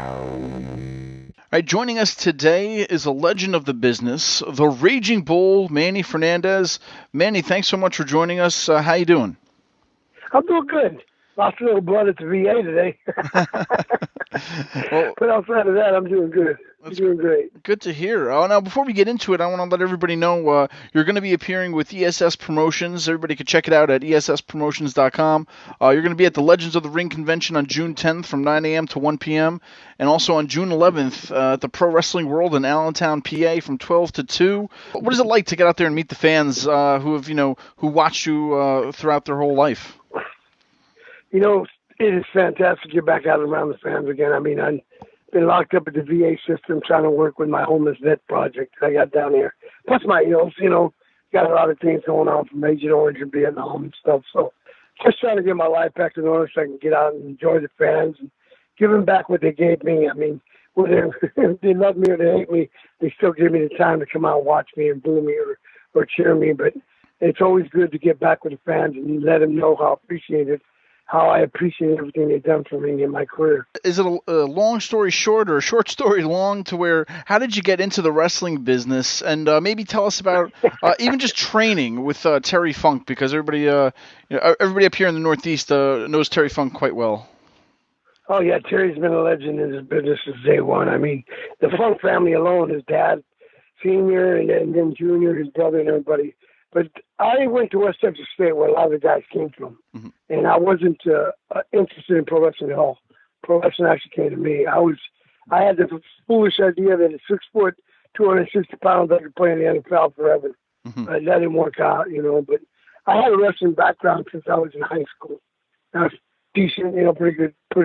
All right, joining us today is a legend of the business, the Raging Bull, Manny Fernandez. Manny, thanks so much for joining us. How you doing? I'm doing good. Lost a little blood at the VA today. Well, But outside of that, I'm doing good. I'm that's doing great. good to hear. Now, before we get into it, I want to let everybody know you're going to be appearing with ESS Promotions. Everybody can check it out at esspromotions.com. You're going to be at the Legends of the Ring convention on June 10th from 9 a.m. to 1 p.m. and also on June 11th at the Pro Wrestling World in Allentown, PA from 12 to 2. What is it like to get out there and meet the fans who watched you throughout their whole life? You know, it is fantastic to get back out around the fans again. I mean, I've been locked up at the VA system trying to work with my homeless vet project I got down here. Plus my ills, got a lot of things going on from Agent Orange and Vietnam and stuff. So just trying to get my life back in order so I can get out and enjoy the fans and give them back what they gave me. I mean, whether they love me or they hate me, they still give me the time to come out and watch me and boo me or cheer me. But it's always good to get back with the fans and let them know how I appreciate everything they've done for me in my career. Is it a long story short or a short story long to where, how did you get into the wrestling business? And maybe tell us about even just training with Terry Funk, because everybody up here in the Northeast knows Terry Funk quite well. Oh, yeah, Terry's been a legend in this business since day one. I mean, the Funk family alone, his dad, Senior, and then Junior, his brother, and everybody. But I went to West Texas State, where a lot of the guys came from, and I wasn't interested in pro wrestling at all. Pro wrestling actually came to me. I had the foolish idea that at 6 foot, 260 pounds, I could play in the NFL forever. That didn't work out, But I had a wrestling background since I was in high school. I was decent, pretty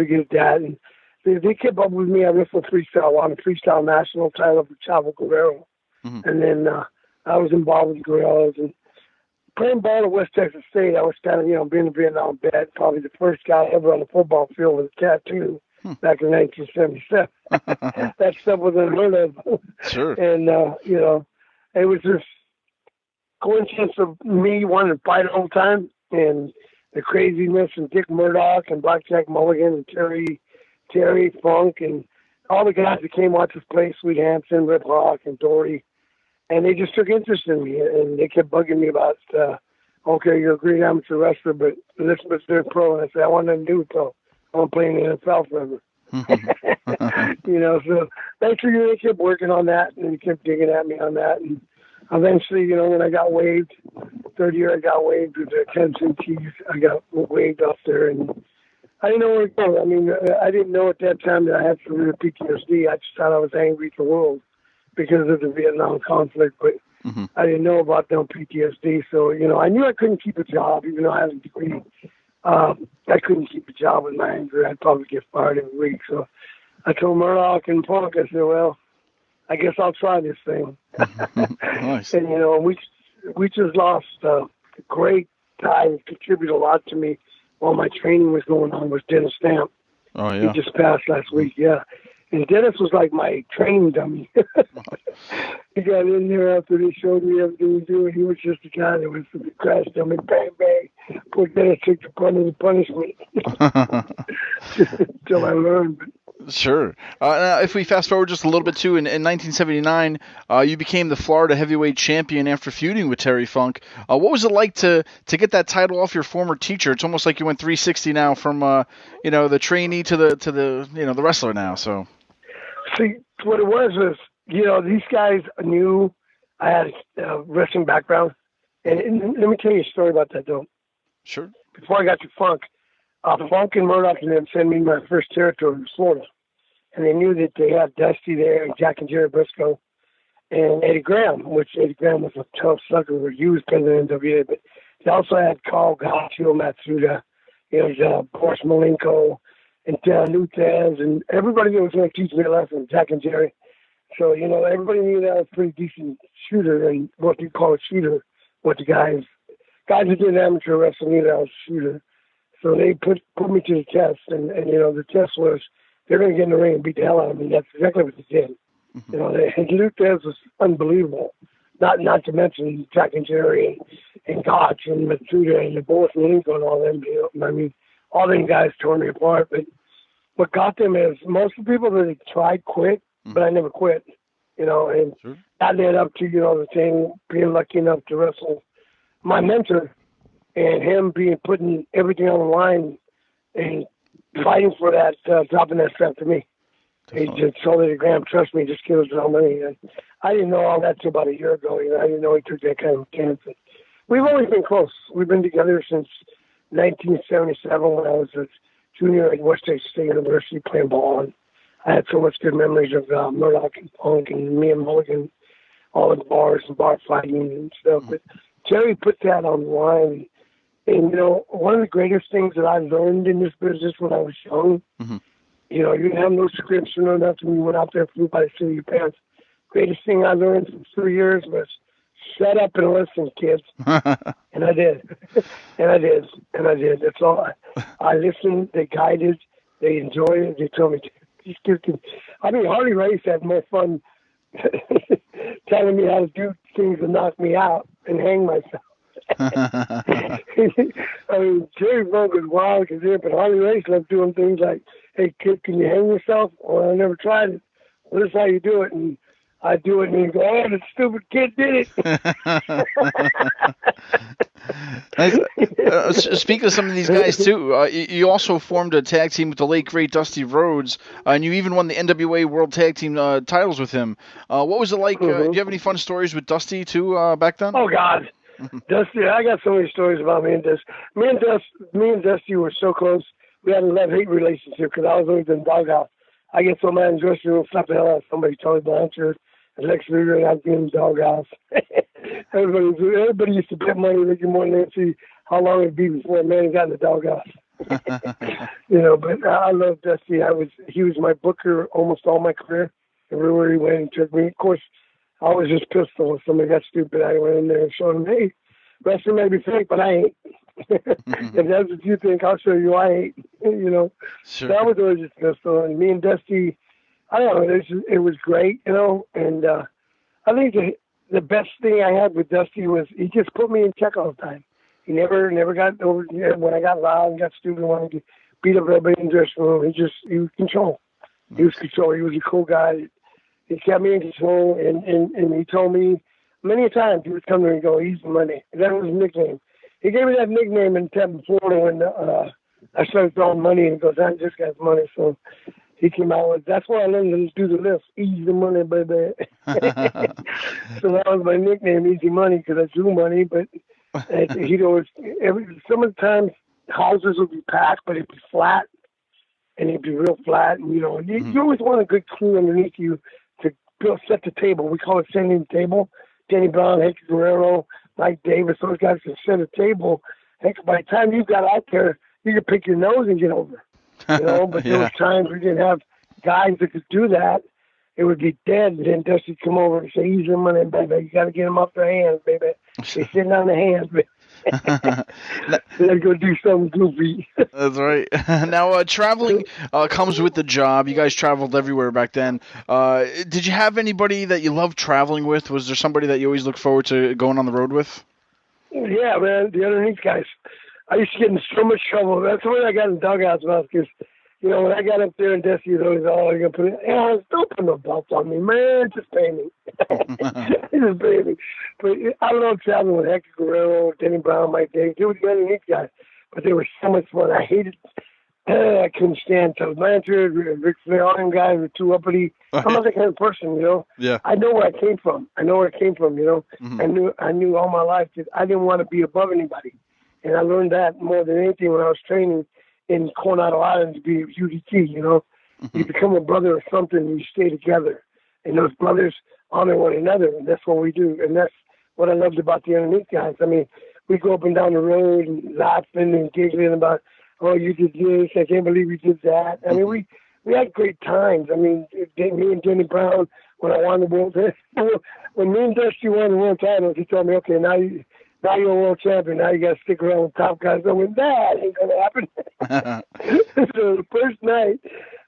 good at that. And they kept up with me. I wrestled freestyle, won a freestyle national title for Chavo Guerrero, and then I was involved with Guerreros and playing ball at West Texas State. I was kind of, being a Vietnam vet, probably the first guy ever on the football field with a tattoo back in 1977. That stuff was unheard of. Sure. And, it was just coincidence of me wanting to fight all the time and the craziness and Dick Murdoch and Blackjack Mulligan and Terry Funk and all the guys that came out to play, Sweet Hansen, Rip Hawk, and Dory. And they just took interest in me, and they kept bugging me about, okay, you're a great amateur wrestler, but let's do pro. And I said, I want nothing to do with pro. I want to play in the NFL forever. So eventually they kept working on that, and they kept digging at me on that. And eventually, when I got waived, third year I got waived with the Tennessee Chiefs. I got waived off there, and I didn't know where to go. I mean, I didn't know at that time that I had severe PTSD. I just thought I was angry at the world because of the Vietnam conflict, but I didn't know about them PTSD. So, I knew I couldn't keep a job, even though I had a degree. I couldn't keep a job with my anger. I'd probably get fired every week. So I told Murdoch and Funk, I said, well, I guess I'll try this thing. Nice. And, we just lost a great guy who contributed a lot to me while my training was going on, was Dennis Stamp. Oh, yeah. He just passed last week, yeah. And Dennis was like my training dummy. He got in there after they showed me everything we do, and he was just the guy that was the crash dummy, bang, bang. Poor Dennis took the brunt of the punishment until I learned. Sure. Now, if we fast forward just a little bit too, in 1979, you became the Florida heavyweight champion after feuding with Terry Funk. What was it like to get that title off your former teacher? It's almost like you went 360 now from the trainee to the wrestler now. So. See, what it was, these guys knew I had a wrestling background. And let me tell you a story about that, though. Sure. Before I got to Funk, Funk and Murdoch and them sent me my first territory in Florida. And they knew that they had Dusty there, and Jack and Jerry Briscoe, and Eddie Graham, which Eddie Graham was a tough sucker. He was president of NWA, but they also had Carl Gaccio, Matsuda, Boris Malenko, and Nutez, and everybody that was going to teach me a lesson, Jack and Jerry. So, everybody knew that I was a pretty decent shooter, and what you call a shooter, what the guys who did amateur wrestling knew that I was a shooter. So they put me to the test, and the test was they're going to get in the ring and beat the hell out of me. That's exactly what they did. And Lutez was unbelievable. Not to mention Jack and Jerry and Gotch and Matsuda and the Boris Malenko and all them. I mean, all them guys tore me apart. But what got them is most of the people that tried quit, but I never quit. And Sure. that led up to the thing, being lucky enough to wrestle my mentor, and him putting everything on the line and fighting for that, dropping that strap to me. Definitely. He just told me, Graham, trust me, just give us our money. And I didn't know all that till about a year ago. I didn't know he took that kind of chance. And we've always been close. We've been together since 1977 when I was a junior at West Texas State University playing ball. And I had so much good memories of Murdoch and Punk and me and Mulligan, all in bars and bar fighting and stuff. But Terry put that on the line. And, one of the greatest things that I learned in this business when I was young, you didn't have no scripts or no nothing. You went out there, flew by the seat of your pants. Greatest thing I learned from 3 years was shut up and listen, kids. And I did. And I did. That's all. I listened. They guided. They enjoyed it. They told me, these kids can. Harley Race had more fun telling me how to do things to knock me out and hang myself. Jerry Funk was wild because but Harley Race loved doing things like, hey, kid, can you hang yourself? Well, I never tried it. Well, this is how you do it. And I do it, and he'd go, oh, the stupid kid did it. Nice. Speaking of some of these guys, too, you also formed a tag team with the late, great Dusty Rhodes, and you even won the NWA World Tag Team titles with him. What was it like? Do you have any fun stories with Dusty, too, back then? Oh, God. Dusty, I got so many stories about me and Dusty. Me and Dusty were so close. We had a love-hate relationship because I was always in the doghouse. I get so mad in the dressing room, slap the hell out of somebody, Tony Blanchard, Lex Luger, and I'd be in the doghouse. Everybody used to bet money Ricky Morton and see how long it'd be before a man got in the doghouse. But I love Dusty. He was my booker almost all my career. Everywhere he went, he took me. Of course, I was just pistol. If somebody got stupid, I went in there and showed him, hey, wrestling may be fake, but I ain't. If that's what you think, I'll show you I ain't. Sure. That was always just pistol. And me and Dusty, I don't know, it was great, and I think the best thing I had with Dusty was he just put me in check all the time. He never got over, when I got loud and got stupid and wanted to beat up everybody in the dressing room. He was control. He was control. He was a cool guy. He kept me in control, and he told me many times he would come to me and go, easy money. That was his nickname. He gave me that nickname in Tampa, Florida when I started throwing money, and he goes, I just got money. So he came out with, that's why I learned to do the lift, easy money, baby. So that was my nickname, easy money, because I drew money. But he'd always, some of the times houses would be packed, but it'd be flat, and it'd be real flat. And, you always want a good crew underneath you to set the table. We call it setting the table. Danny Brown, Hank Guerrero, Mike Davis, those guys can set a table. Heck, by the time you got out there, you could pick your nose and get over. But there was times we didn't have guys that could do that. It would be dead, and then Dusty come over and say, easy money, baby. You got to get them off their hands, baby. They're sitting on the hands, baby. Let's go do something goofy. That's right. Now, traveling comes with the job. You guys traveled everywhere back then. Did you have anybody that you loved traveling with? Was there somebody that you always look forward to going on the road with? Yeah, man. The underneath guys. I used to get in so much trouble. That's when I got in dugouts about because, when I got up there and Dusty was always, oh, you're going to put it, don't put no belts on me, man. Just pay me. Just pay me. But I don't know, traveling with Hector Guerrero, Denny Brown, Mike Davis. They were the underneath guys. But they were so much fun. I hated I couldn't stand Todd Blanchard, Rick Flair, all them guys were too uppity. I'm not that kind of person, Yeah. I know where I came from. Mm-hmm. I knew all my life that I didn't want to be above anybody. And I learned that more than anything when I was training in Coronado Island to be UDT, Mm-hmm. You become a brother or something and you stay together. And those brothers honor one another, and that's what we do. And that's what I loved about the underneath guys. I mean, we go up and down the road and laughing and giggling about, oh, you did this, I can't believe you did that. I mean, we had great times. I mean, me and Denny Brown, when I won the world, when me and Dusty won the world titles, he told me, okay, now you're a world champion. Now you got to stick around with top guys. I went, that ain't going to happen. So the first night,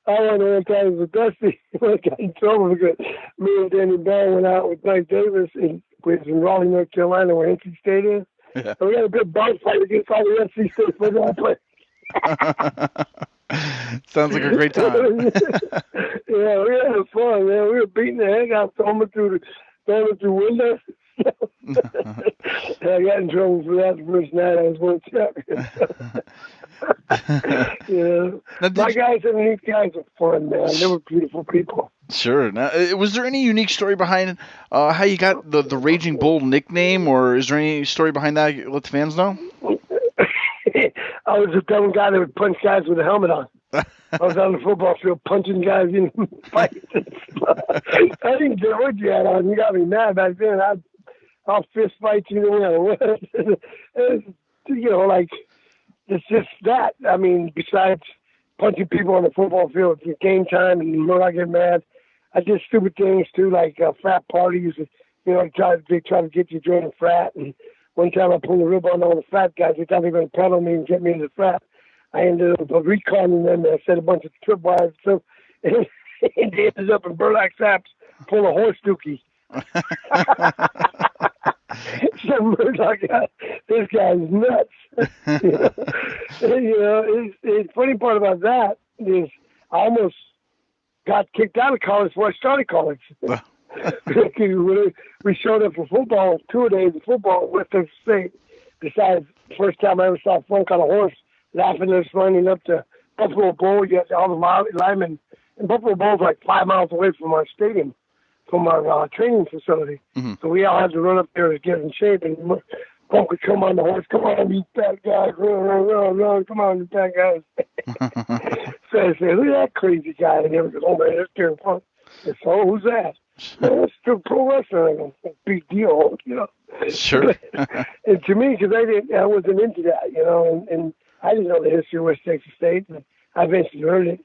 I won the world titles with Dusty. I got in trouble because me and Danny Brown went out with Mike Davis in Raleigh, North Carolina, where NC State is. Yeah. And we had a good box fight against all the NC State football players. Sounds like a great time. Yeah, we had fun, man. We were beating the heck out, throwing it through windows. I got in trouble for that the first night I was one champion. Now, My guys underneath guys are fun, man. They were beautiful people. Sure. Now, was there any unique story behind how you got the Raging Bull nickname, or is there any story behind that? Let the fans know. I was a dumb guy that would punch guys with a helmet on. I was on the football field punching guys in fights and stuff. I didn't care what you had on. You got me mad back then. I'll fist fight you no matter what. Like, it's just that. I mean, besides punching people on the football field, it's game time, and when I get mad, I did stupid things too, like frat parties. They try to get you to join a frat. And one time I pulled the ribbon on all the frat guys. They thought they were going to pedal me and get me into the frat. I ended up reconning them, and I said a bunch of tripwires. So and they ended up in Burlak Saps pulling a horse dookie. So Murdoch, this guy's nuts. The funny part about that is I almost got kicked out of college before I started college. We showed up for football, 2 days of football at West Texas State. Besides, first time I ever saw Funk on a horse laughing at us running up to Buffalo Bowl. You got all the linemen. And Buffalo Bowl's like 5 miles away from our stadium, from our training facility. Mm-hmm. So we all had to run up there to get in shape. And Funk would come on the horse. Come on, you fat guys. Run. Come on, you fat guys. So I said, look at that crazy guy. And he goes, oh, man, that's Terry Funk. I said, so who's that? Man, that's still pro wrestling. Big deal, Sure. And to me, because I wasn't into that, and I didn't know the history of West Texas State, and I eventually learned it.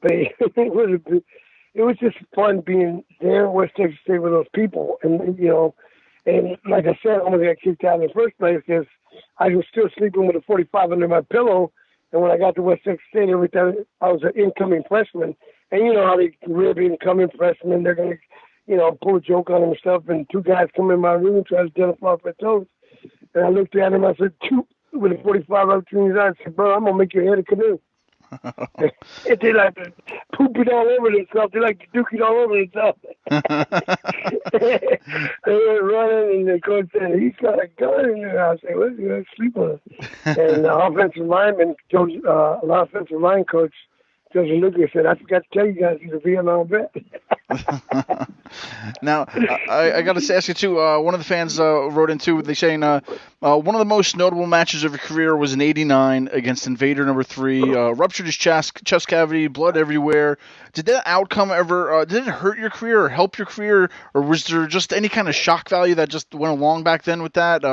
But it was just fun being there at West Texas State with those people, and and like I said, I almost got kicked out in the first place because I was still sleeping with a 45 under my pillow, and when I got to West Texas State, every time I was an incoming freshman, and you know how they rib incoming freshmen, they're gonna pull a joke on them and stuff, and 2 guys come in my room and try to identify off my toes, and I looked at him, I said, with a 45 up between his eyes, I said, bro, I'm going to make your head a canoe. And they like to poop it all over themselves. They like to duke it all over themselves. They were running, and the coach said, he's got a gun in there. I said, well, you're sleep on it. And the offensive line coach, Joseph Lucas, said, I forgot to tell you guys he's a Vietnam vet. Now, I got to ask you, too, one of the fans wrote in, too, they saying one of the most notable matches of your career was in '89 against Invader number 3, ruptured his chest cavity, blood everywhere. Did that outcome ever, did it hurt your career or help your career, or was there just any kind of shock value that just went along back then with that?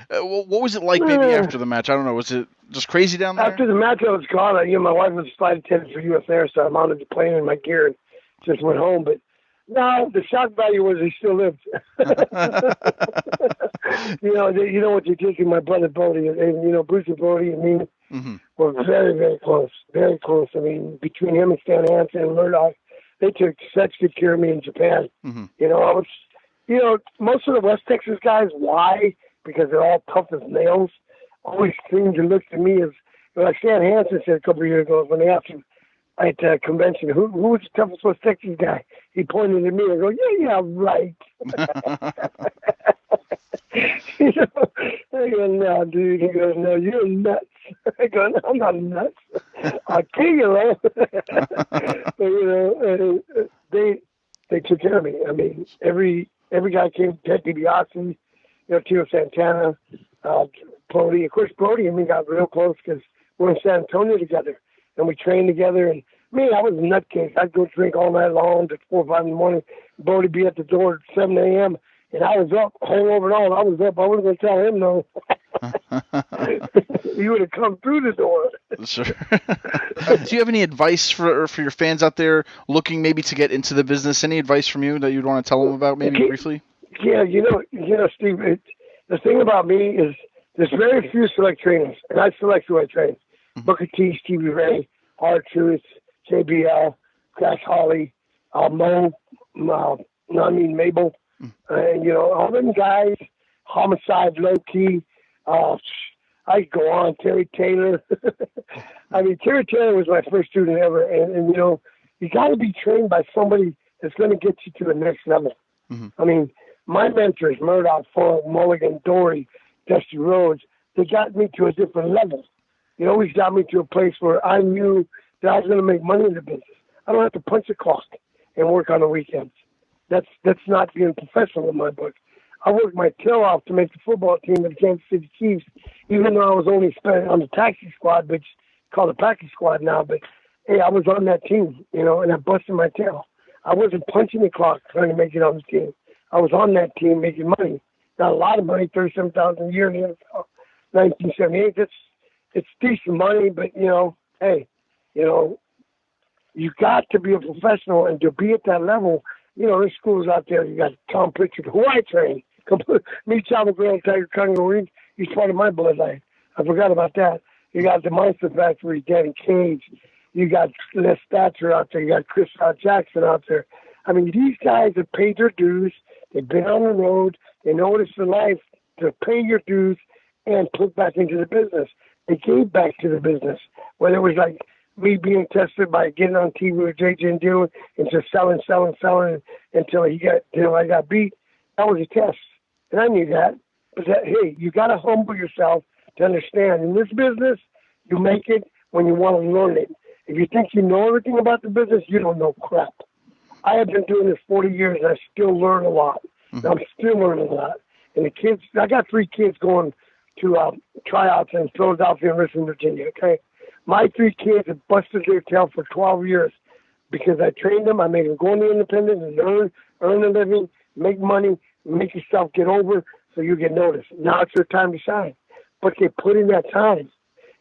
What was it like maybe after the match? I don't know. Was it just crazy down there? After the match, I was gone. My wife was a flight attendant for US Air, so I mounted the plane in my gear and just went home. But no, the shock value was he still lived. What you're taking my brother Bodie, and Bruce and Bodie and me were very, very close. Very close. I mean, between him and Stan Hansen and Murdoch, they took such good care of me in Japan. Mm-hmm. I was, most of the West Texas guys, why? Because they're all tough as nails, always seem to look to me as, like Stan Hansen said a couple of years ago when they asked him at a convention, who was the toughest West Texas guy? He pointed at me and go, yeah, right. I go, no, dude. He goes, no, you're nuts. I go, no, I'm not nuts. I'll kill you, but, they took care of me. I mean, every guy came, Ted DiBiase, Tio Santana, Brody. Of course, Brody and me got real close because we're in San Antonio together, and we trained together. And me, I was a nutcase. I'd go drink all night long to 4 or 5 in the morning. Brody be at the door at 7 a.m., and I was up, hungover and all. I was up. I wasn't going to tell him no. He would have come through the door. Sure. Do you have any advice for your fans out there looking maybe to get into the business? Any advice from you that you'd want to tell them about maybe briefly? Yeah, Steve, the thing about me is there's very few select trainers, and I select who I train. Mm-hmm. Booker T, Stevie Ray, R-Truth, JBL, Crash Holly, Mabel, and all them guys, Homicide, Low Key. I go on, Terry Taylor. I mean, Terry Taylor was my first student ever. And you got to be trained by somebody that's going to get you to the next level. Mm-hmm. I mean, my mentors, Murdoch, Ford, Mulligan, Dory, Dusty Rhodes, they got me to a different level. They always got me to a place where I knew that I was going to make money in the business. I don't have to punch a clock and work on the weekends. That's not being professional in my book. I worked my tail off to make the football team of the Kansas City Chiefs, even though I was only spent on the taxi squad, which is called the practice squad now. But, hey, I was on that team, and I busted my tail. I wasn't punching the clock trying to make it on the team. I was on that team making money. Not a lot of money, $37,000 a year in the NFL, 1978. It's decent money, but, hey, you got to be a professional, and to be at that level, there's schools out there. You got Tom Pritchard, who I trained. Me, Chavo Girl, Tiger Congo, he's part of my bloodline. I forgot about that. You got the Monster Factory, Danny Cage. You got Les Thatcher out there. You got Chris Jackson out there. I mean, these guys have paid their dues. They've been on the road. They know what it's like to pay your dues and put back into the business. They gave back to the business, whether it was like me being tested by getting on TV with JJ and doing and just selling until I got beat. That was a test, and I knew that. But hey, you got to humble yourself to understand. In this business, you make it when you want to learn it. If you think you know everything about the business, you don't know crap. I have been doing this 40 years, and I still learn a lot. Mm-hmm. I'm still learning a lot. And the kids, I got 3 kids going to tryouts in Philadelphia and Richmond, Virginia, okay? My 3 kids have busted their tail for 12 years because I trained them. I made them go into independent and earn a living, make money, make yourself get over so you get noticed. Now it's their time to shine. But they put in that time.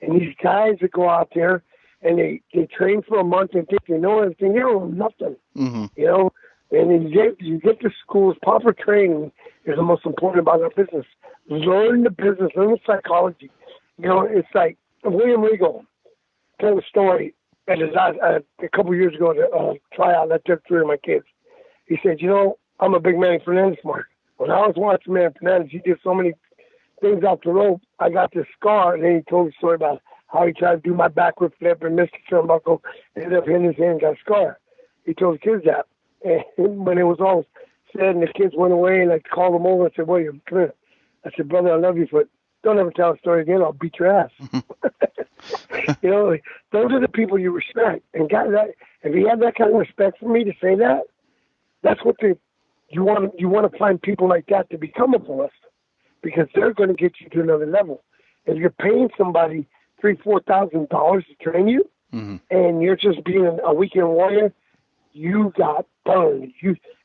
And these guys that go out there and they train for a month and think they know everything, they don't know nothing. Mm-hmm. And then you get to schools, proper training is the most important about our business. Learn the business, learn the psychology. It's like William Regal told a story at a couple of years ago at a tryout. I took 3 of my kids. He said, I'm a big Manny Fernandez mark. When I was watching Manny Fernandez, he did so many things off the rope, I got this scar. And then he told a story about how he tried to do my backward flip and missed the turnbuckle, ended up hitting his hand and got a scar. He told the kids that. And when it was all said and the kids went away, and I called them over and said, William, come here. I said, brother, I love you, but don't ever tell a story again. I'll beat your ass. Those are the people you respect. And got that. If you have that kind of respect for me to say that, that's what you want to find people like that to become a boss, because they're going to get you to another level. If you're paying somebody $3,000-$4,000 to train you, mm-hmm. and you're just being a weekend warrior, you got burned.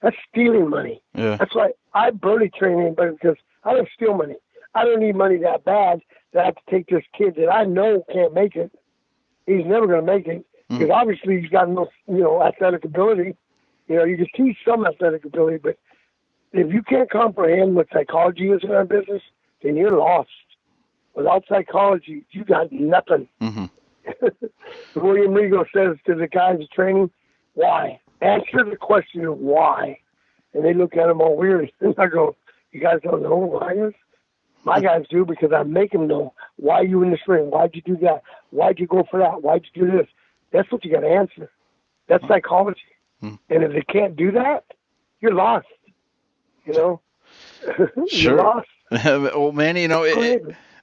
That's stealing money. Yeah. That's why I barely train anybody, because I don't steal money. I don't need money that bad that I have to take this kid that I know can't make it. He's never going to make it, because obviously he's got no, athletic ability. You can teach some athletic ability, but if you can't comprehend what psychology is in our business, then you're lost. Without psychology, you got nothing. Mm-hmm. William Regal says to the guys in training, why? Answer the question of why. And they look at him all weird. And I go, you guys don't know why is? My guys do, because I make them know why you in the ring. Why'd you do that? Why'd you go for that? Why'd you do this? That's what you got to answer. That's psychology. Mm-hmm. And if they can't do that, you're lost. Sure. You're lost. Well, Manny,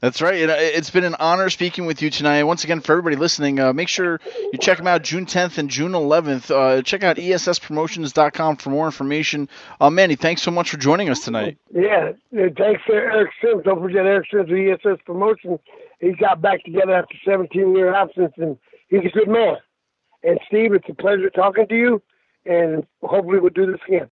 that's right. It's been an honor speaking with you tonight. Once again, for everybody listening, make sure you check them out June 10th and June 11th. Check out ESSpromotions.com for more information. Manny, thanks so much for joining us tonight. Yeah, thanks to Eric Sims. Don't forget Eric Sims of ESS Promotions. He got back together after 17-year absence, and he's a good man. And Steve, it's a pleasure talking to you, and hopefully we'll do this again.